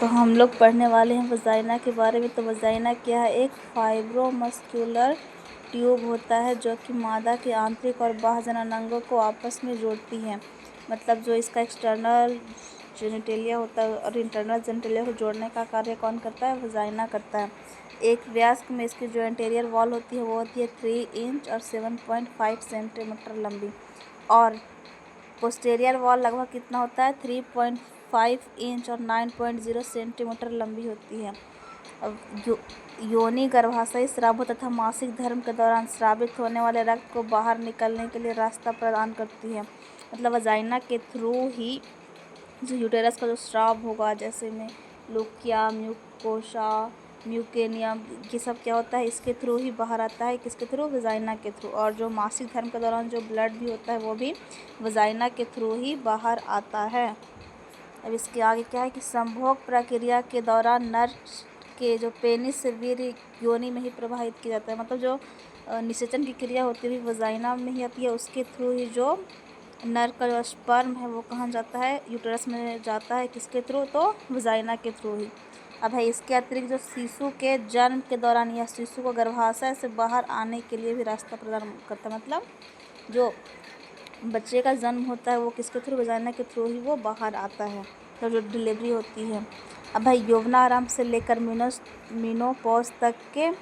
तो हम लोग पढ़ने वाले हैं वजाइना के बारे में। तो वजाइना क्या है? एक फाइब्रोमस्कुलर ट्यूब होता है जो कि मादा के आंतरिक और बाह्य जननांगों को आपस में जोड़ती है। मतलब जो इसका एक्सटर्नल जेनिटेलिया होता है और इंटरनल जेनिटेलिया को जोड़ने का कार्य कौन करता है? वजाइना करता है। एक वयस्क में इसकी जो एंटीरियर वॉल होती है वो होती है 3 इंच और 7.5 सेंटीमीटर लंबी, और पोस्टीरियर वॉल लगभग कितना होता है? 3.5 इंच और 9.0 सेंटीमीटर लंबी होती है। अब योनि गर्भाशयी स्रावों तथा मासिक धर्म के दौरान स्रावित होने वाले रक्त को बाहर निकलने के लिए रास्ता प्रदान करती है। मतलब वजाइना के थ्रू ही जो यूटेरस का जो स्राव होगा, जैसे में लुकिया, म्यूकोसा, म्यूकेनियम, ये सब क्या होता है? इसके थ्रू ही बाहर आता है। किसके थ्रू? वजाइना के थ्रू। और जो मासिक धर्म के दौरान जो ब्लड भी होता है वो भी वजाइना के थ्रू ही बाहर आता है। अब इसके आगे क्या है कि संभोग प्रक्रिया के दौरान नर के जो पेनिस से वीर्य योनि में ही प्रवाहित किया जाता है। मतलब जो निषेचन की क्रिया होती है वजाइना में ही आती है। उसके थ्रू ही जो नर का जो स्पर्म है वो कहाँ जाता है? यूटेरस में जाता है। किसके थ्रू? तो वजाइना के थ्रू ही। अब है इसके अतिरिक्त जो शिशु के जन्म के दौरान या शिशु को गर्भाशय से बाहर आने के लिए भी रास्ता प्रदान करता है। मतलब जो बच्चे का जन्म होता है वो किसके थ्रू? वजाइना के थ्रू ही वो बाहर आता है, तो जो डिलीवरी होती है। अब भाई यौवनारंभ से लेकर मीनोपॉज तक के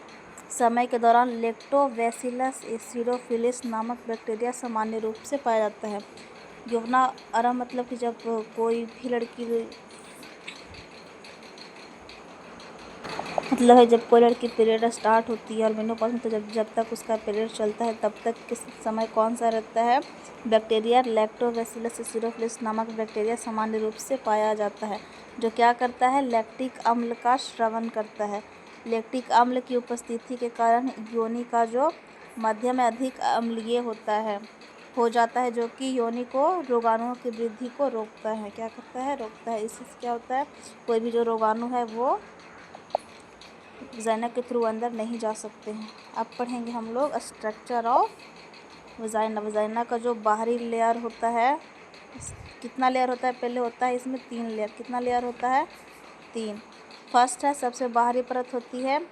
समय के दौरान लैक्टोबैसिलस एसिडोफिलिस नामक बैक्टीरिया सामान्य रूप से पाया जाता है। यौवनारंभ मतलब कि जब कोई भी लड़की मतलब है जब कोई लड़की पीरियड स्टार्ट होती है, और मेनोपॉज में तो जब तक उसका पीरियड चलता है तब तक किस समय कौन सा रहता है? बैक्टीरिया लैक्टोबैसिलस एसिडोफिलिस नामक बैक्टीरिया सामान्य रूप से पाया जाता है, जो क्या करता है? लैक्टिक अम्ल का स्रावन करता है। लैक्टिक अम्ल की उपस्थिति के कारण योनि का जो मध्य में अधिक अम्लीय हो जाता है, जो कि योनि को रोगाणुओं की वृद्धि को रोकता है। क्या करता है? रोकता है। इससे क्या होता है? कोई भी जो रोगाणु है वो वजाइना के थ्रू अंदर नहीं जा सकते हैं। अब पढ़ेंगे हम लोग स्ट्रक्चर ऑफ वजाइना। वजाइना का जो बाहरी लेयर होता है, कितना लेयर होता है? पहले होता है इसमें 3 लेयर। कितना लेयर होता है? 3। फर्स्ट है, सबसे बाहरी परत होती है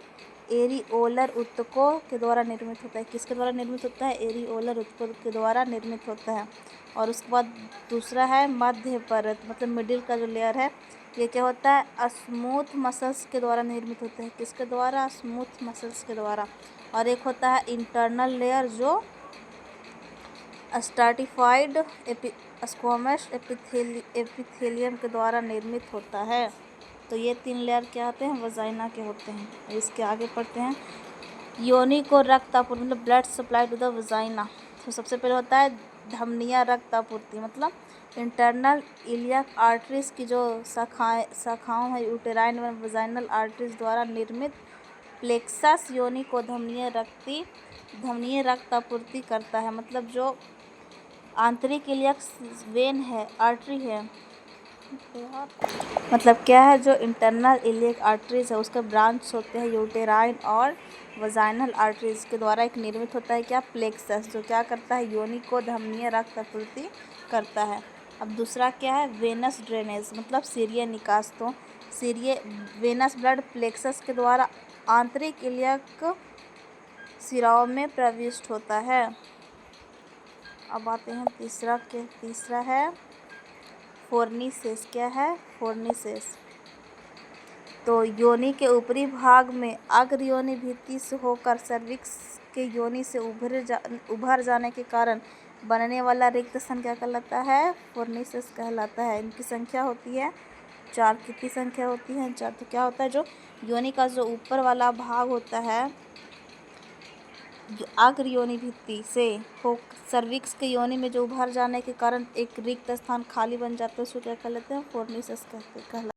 एरिओलर ऊतकों के द्वारा निर्मित होता है। किसके द्वारा निर्मित होता है? एरिओलर ऊतकों के द्वारा निर्मित होता है। और उसके बाद दूसरा है मध्य परत, मतलब मिडिल का जो लेयर है ये क्या होता है? स्मूथ मसल्स के द्वारा निर्मित होता है। किसके द्वारा? स्मूथ मसल्स के द्वारा। और एक होता है इंटरनल लेयर जो स्ट्रैटिफाइड स्क्वैमस एपिथेलियम के द्वारा निर्मित होता है। तो ये 3 लेयर क्या होते हैं? वजाइना के होते हैं। इसके आगे पढ़ते हैं योनि को रक्त आपूर्ति, मतलब blood supply to the vagina. तो सबसे पहले होता है धमनियाँ रक्त आपूर्ति, मतलब इंटरनल इलियक आर्टरीज की जो शाखाओं है यूटेराइन व वजाइनल आर्टरीज द्वारा निर्मित प्लेक्सस योनि को धमनीय रक्त आपूर्ति करता है। मतलब जो आंतरिक इलियक वेन है, आर्टरी है, मतलब क्या है? जो इंटरनल इलियक आर्टरीज है उसके ब्रांच होते हैं यूटेराइन और वजाइनल आर्टरीज के द्वारा एक निर्मित होता है क्या? प्लेक्सस, जो क्या करता है? योनि को धमनीय रक्त आपूर्ति करता है। अब दूसरा क्या है? वेनस ड्रेनेज, मतलब सीरिय निकास। तो सीरिय वेनस ब्लड प्लेक्सस के द्वारा आंतरिक इलियक सिराओं में प्रविष्ट होता है। अब आते हैं तीसरा है फोर्निसेस। क्या है? फोर्निसेस। तो योनि के ऊपरी भाग में अग्र योनि भित्ति से होकर सर्विक्स के योनि से उभर जाने के कारण बनने वाला रिक्त स्थान क्या कहलाता है? फोर्निसेस कहलाता है। इनकी संख्या होती है 4। कितनी संख्या होती है? 4। तो क्या होता है? जो योनि का जो ऊपर वाला भाग होता है जो अग्र योनि भित्ति से हो सर्विक्स के योनि में जो उभर जाने के कारण एक रिक्त स्थान खाली बन जाता है, उसको क्या कहलाते हैं? फोर्निसेस कहलाते हैं।